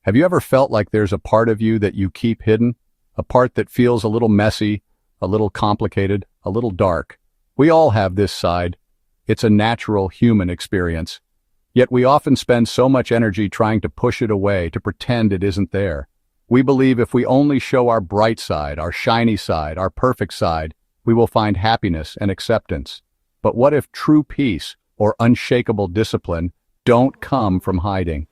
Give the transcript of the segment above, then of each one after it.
Have you ever felt like there's a part of you that you keep hidden? A part that feels a little messy, a little complicated, a little dark? We all have this side. It's a natural human experience. Yet we often spend so much energy trying to push it away, to pretend it isn't there. We believe if we only show our bright side, our shiny side, our perfect side, we will find happiness and acceptance. But what if true peace or unshakable discipline don't come from hiding?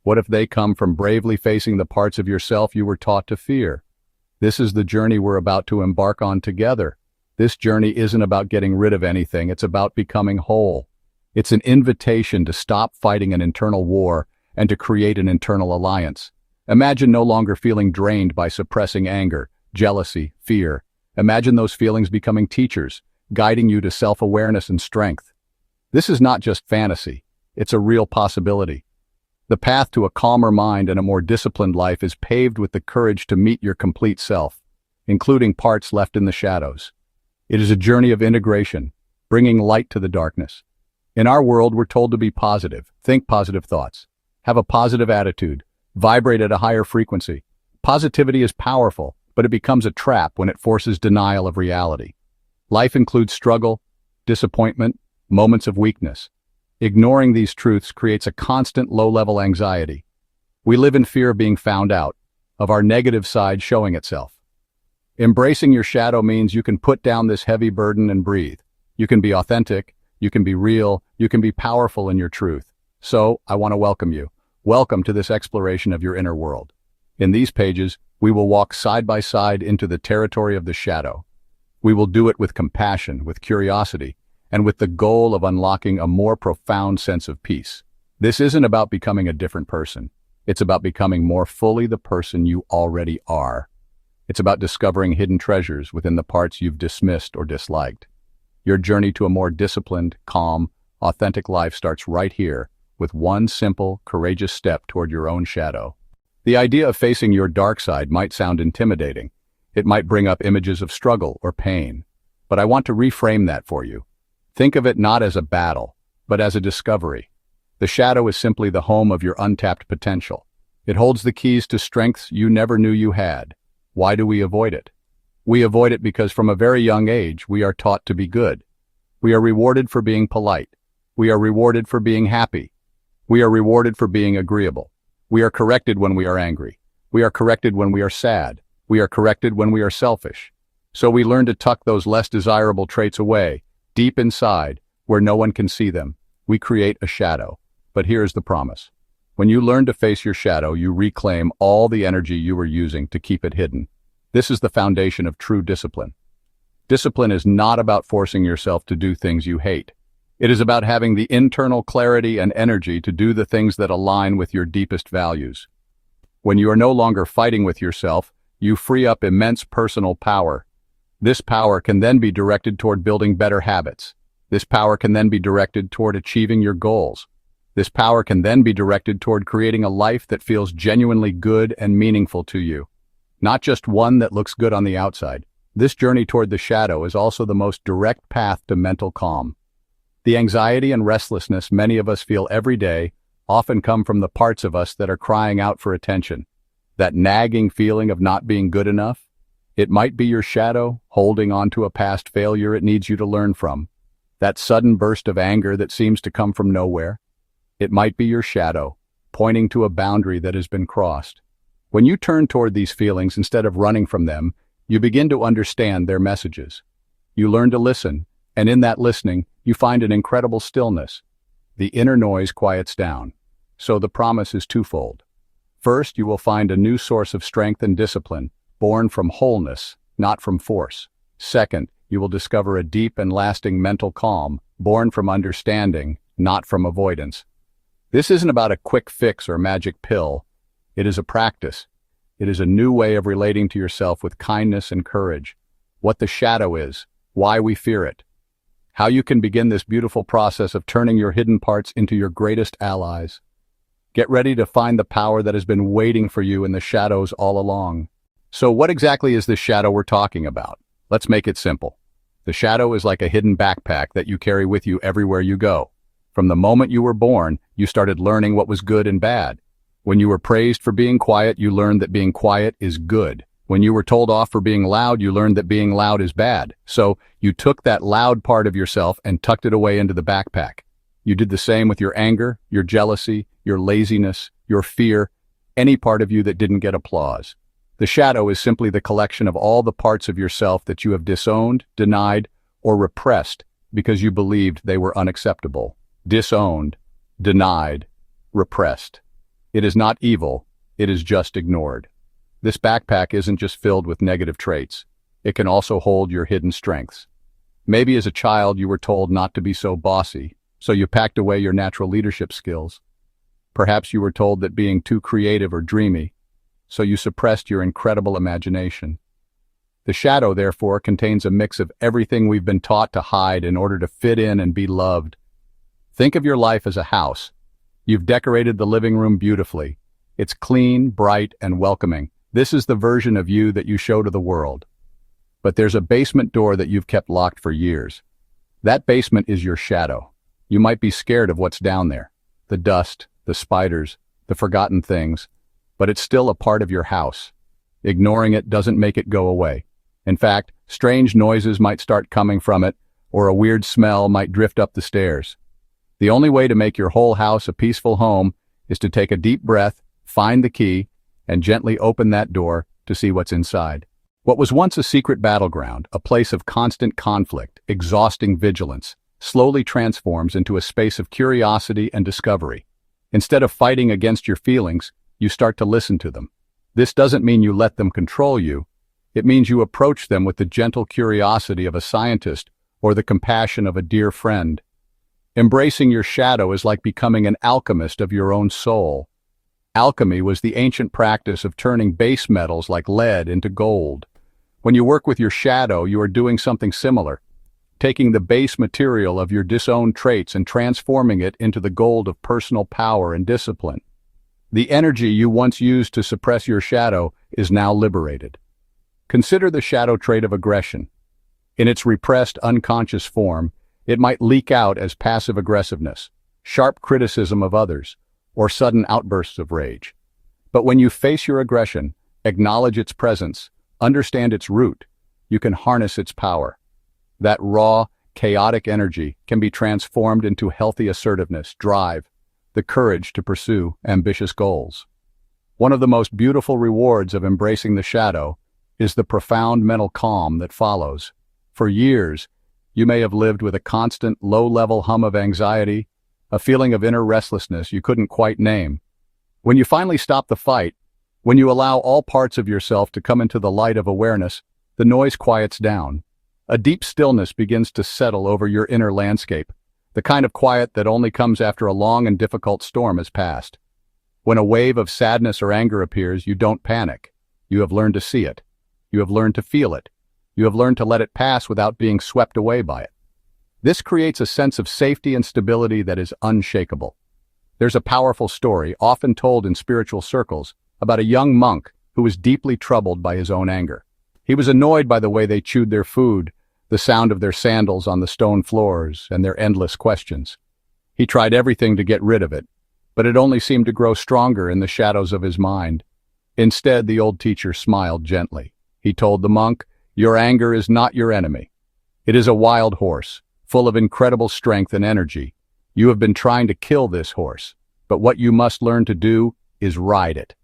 What if they come from bravely facing the parts of yourself you were taught to fear? This is the journey we're about to embark on together. This journey isn't about getting rid of anything, it's about becoming whole. It's an invitation to stop fighting an internal war and to create an internal alliance. Imagine no longer feeling drained by suppressing anger, jealousy, fear. Imagine those feelings becoming teachers, guiding you to self-awareness and strength. This is not just fantasy, it's a real possibility. The path to a calmer mind and a more disciplined life is paved with the courage to meet your complete self, including parts left in the shadows. It is a journey of integration, bringing light to the darkness. In our world, we're told to be positive, think positive thoughts, have a positive attitude, vibrate at a higher frequency. Positivity is powerful, but it becomes a trap when it forces denial of reality. Life includes struggle, disappointment, moments of weakness. Ignoring these truths creates a constant low-level anxiety. We live in fear of being found out, of our negative side showing itself. Embracing your shadow means you can put down this heavy burden and breathe. You can be authentic, you can be real, you can be powerful in your truth. So, I want to welcome you. Welcome to this exploration of your inner world. In these pages, we will walk side by side into the territory of the shadow. We will do it with compassion, with curiosity, and with the goal of unlocking a more profound sense of peace. This isn't about becoming a different person. It's about becoming more fully the person you already are. It's about discovering hidden treasures within the parts you've dismissed or disliked. Your journey to a more disciplined, calm, authentic life starts right here, with one simple, courageous step toward your own shadow. The idea of facing your dark side might sound intimidating. It might bring up images of struggle or pain. But I want to reframe that for you. Think of it not as a battle, but as a discovery. The shadow is simply the home of your untapped potential. It holds the keys to strengths you never knew you had. Why do we avoid it? We avoid it because from a very young age, we are taught to be good. We are rewarded for being polite. We are rewarded for being happy. We are rewarded for being agreeable. We are corrected when we are angry. We are corrected when we are sad. We are corrected when we are selfish. So we learn to tuck those less desirable traits away, deep inside, where no one can see them. We create a shadow. But here's the promise. When you learn to face your shadow, you reclaim all the energy you were using to keep it hidden. This is the foundation of true discipline. Discipline is not about forcing yourself to do things you hate. It is about having the internal clarity and energy to do the things that align with your deepest values. When you are no longer fighting with yourself, you free up immense personal power. This power can then be directed toward building better habits. This power can then be directed toward achieving your goals. This power can then be directed toward creating a life that feels genuinely good and meaningful to you. Not just one that looks good on the outside. This journey toward the shadow is also the most direct path to mental calm. The anxiety and restlessness many of us feel every day often come from the parts of us that are crying out for attention. That nagging feeling of not being good enough. It might be your shadow, holding on to a past failure it needs you to learn from. That sudden burst of anger that seems to come from nowhere. It might be your shadow, pointing to a boundary that has been crossed. When you turn toward these feelings instead of running from them, you begin to understand their messages. You learn to listen, and in that listening, you find an incredible stillness. The inner noise quiets down. So the promise is twofold. First, you will find a new source of strength and discipline, born from wholeness, not from force. Second, you will discover a deep and lasting mental calm, born from understanding, not from avoidance. This isn't about a quick fix or magic pill. It is a practice. It is a new way of relating to yourself with kindness and courage. What the shadow is, why we fear it. How you can begin this beautiful process of turning your hidden parts into your greatest allies. Get ready to find the power that has been waiting for you in the shadows all along. So what exactly is this shadow we're talking about? Let's make it simple. The shadow is like a hidden backpack that you carry with you everywhere you go. From the moment you were born, you started learning what was good and bad. When you were praised for being quiet, you learned that being quiet is good. When you were told off for being loud, you learned that being loud is bad. So you took that loud part of yourself and tucked it away into the backpack. You did the same with your anger, your jealousy, your laziness, your fear, any part of you that didn't get applause. The shadow is simply the collection of all the parts of yourself that you have disowned, denied, or repressed because you believed they were unacceptable. Disowned, denied, repressed. It is not evil, it is just ignored. This backpack isn't just filled with negative traits. It can also hold your hidden strengths. Maybe as a child you were told not to be so bossy, so you packed away your natural leadership skills. Perhaps you were told that being too creative or dreamy, so you suppressed your incredible imagination. The shadow, therefore, contains a mix of everything we've been taught to hide in order to fit in and be loved. Think of your life as a house. You've decorated the living room beautifully. It's clean, bright, and welcoming. This is the version of you that you show to the world. But there's a basement door that you've kept locked for years. That basement is your shadow. You might be scared of what's down there. The dust, the spiders, the forgotten things. But it's still a part of your house. Ignoring it doesn't make it go away. In fact, strange noises might start coming from it, or a weird smell might drift up the stairs. The only way to make your whole house a peaceful home is to take a deep breath, find the key, and gently open that door to see what's inside. What was once a secret battleground, a place of constant conflict, exhausting vigilance, slowly transforms into a space of curiosity and discovery. Instead of fighting against your feelings, you start to listen to them. This doesn't mean you let them control you. It means you approach them with the gentle curiosity of a scientist or the compassion of a dear friend. Embracing your shadow is like becoming an alchemist of your own soul. Alchemy was the ancient practice of turning base metals like lead into gold. When you work with your shadow, you are doing something similar, taking the base material of your disowned traits and transforming it into the gold of personal power and discipline. The energy you once used to suppress your shadow is now liberated. Consider the shadow trait of aggression. In its repressed, unconscious form, it might leak out as passive aggressiveness, sharp criticism of others, or sudden outbursts of rage. But when you face your aggression, acknowledge its presence, understand its root, you can harness its power. That raw, chaotic energy can be transformed into healthy assertiveness, drive, the courage to pursue ambitious goals. One of the most beautiful rewards of embracing the shadow is the profound mental calm that follows. For years, you may have lived with a constant, low-level hum of anxiety, a feeling of inner restlessness you couldn't quite name. When you finally stop the fight, when you allow all parts of yourself to come into the light of awareness, the noise quiets down. A deep stillness begins to settle over your inner landscape, the kind of quiet that only comes after a long and difficult storm has passed. When a wave of sadness or anger appears, you don't panic. You have learned to see it. You have learned to feel it. You have learned to let it pass without being swept away by it. This creates a sense of safety and stability that is unshakable. There's a powerful story, often told in spiritual circles, about a young monk who was deeply troubled by his own anger. He was annoyed by the way they chewed their food, the sound of their sandals on the stone floors, and their endless questions. He tried everything to get rid of it, but it only seemed to grow stronger in the shadows of his mind. Instead, the old teacher smiled gently. He told the monk, "Your anger is not your enemy. It is a wild horse, full of incredible strength and energy. You have been trying to kill this horse, but what you must learn to do is ride it."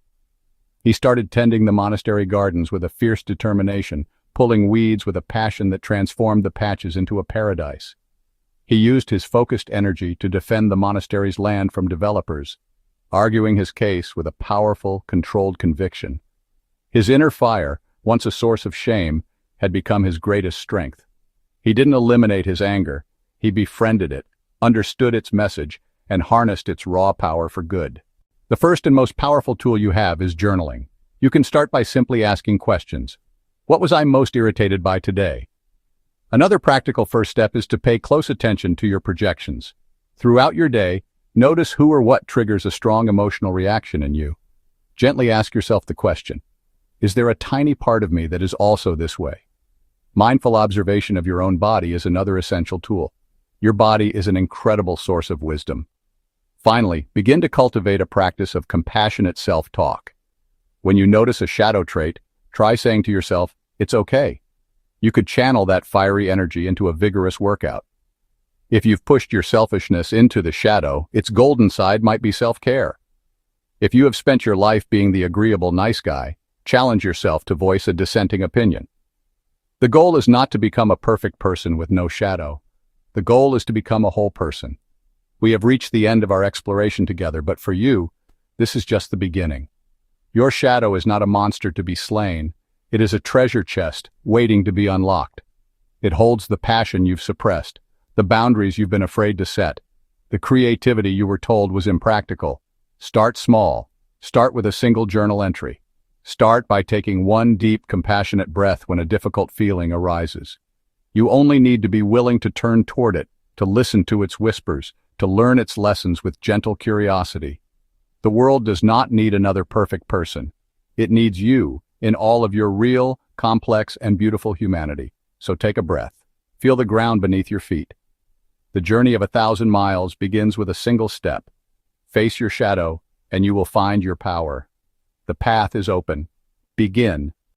He started tending the monastery gardens with a fierce determination, pulling weeds with a passion that transformed the patches into a paradise. He used his focused energy to defend the monastery's land from developers, arguing his case with a powerful, controlled conviction. His inner fire, once a source of shame, had become his greatest strength. He didn't eliminate his anger, he befriended it, understood its message, and harnessed its raw power for good. The first and most powerful tool you have is journaling. You can start by simply asking questions. What was I most irritated by today? Another practical first step is to pay close attention to your projections. Throughout your day, notice who or what triggers a strong emotional reaction in you. Gently ask yourself the question, is there a tiny part of me that is also this way? Mindful observation of your own body is another essential tool. Your body is an incredible source of wisdom. Finally, begin to cultivate a practice of compassionate self-talk. When you notice a shadow trait, try saying to yourself, "It's okay." You could channel that fiery energy into a vigorous workout. If you've pushed your selfishness into the shadow, its golden side might be self-care. If you have spent your life being the agreeable nice guy, challenge yourself to voice a dissenting opinion. The goal is not to become a perfect person with no shadow. The goal is to become a whole person. We have reached the end of our exploration together, but for you, this is just the beginning. Your shadow is not a monster to be slain. It is a treasure chest waiting to be unlocked. It holds the passion you've suppressed, the boundaries you've been afraid to set, the creativity you were told was impractical. Start small. Start with a single journal entry. Start by taking one deep, compassionate breath when a difficult feeling arises. You only need to be willing to turn toward it, to listen to its whispers, to learn its lessons with gentle curiosity. The world does not need another perfect person. It needs you in all of your real, complex, and beautiful humanity. So take a breath. Feel the ground beneath your feet. The journey of 1,000 miles begins with a single step. Face your shadow, and you will find your power. The path is open. Begin.